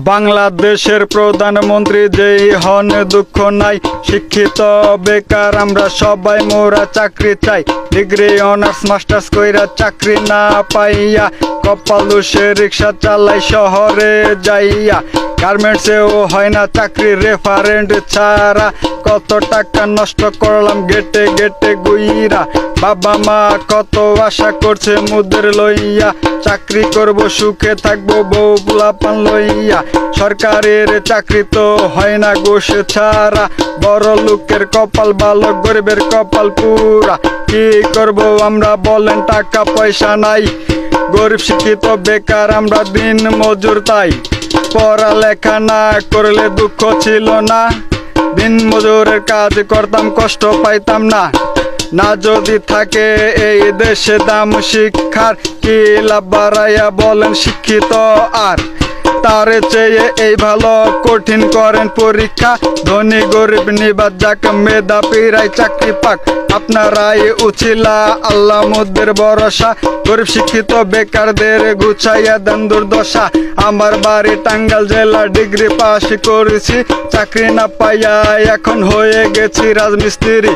বাংলাদেশের প্রধানমন্ত্রী যেই হন দুঃখ নাই, শিক্ষিত বেকার আমরা সবাই মোরা চাকরি চাই। ডিগ্রি অনার্স মাস্টার্স কইরা চাকরি না পাইয়া কপাল দুষে রিক্সা চালাই শহরে যাইয়া। গার্মেন্টসেও হয় না চাকরি রেফারেন্ট ছাড়া, কত টাকা নষ্ট করলাম গেটে গেটে গুইরা। বাবা মা কত আশা করছে মুদের লইয়া, চাকরি করব সুখে থাকবো বউ পোলাপান লইয়া। সরকারের চাকরি তো হয় না ঘুষ ছাড়া, বড় লোকের কপাল ভালো গরিবের কপাল পুরা। কি করব আমরা বলেন, টাকা পয়সা নাই, গরিব শিক্ষিত বেকার আমরা দিন মজুর তাই। পড়ালেখা না করলে দুঃখ ছিল না, দিন মজুরের কাজ করতাম কষ্ট পাইতাম না। না যদি থাকে এই দেশে দাম শিক্ষার, কি লাভ বাড়াইয়া বলেন শিক্ষিত আর। তার চেয়ে এই ভালো কঠিন করেন পরীক্ষা, ধনী গরিব নিবাদ যাক মেধাবীরাই চাকরি পাক। আপনারাই উছিলা আল্লাহ মুদের ভরসা, গরিব শিক্ষিত বেকারদের গুছাইয়া দেন দুর্দশা। আমার বাড়ি টাঙ্গাইল জেলা, ডিগ্রি পাস করেছি, চাকরি না পাইয়া এখন হয়ে গেছি রাজমিস্ত্রি।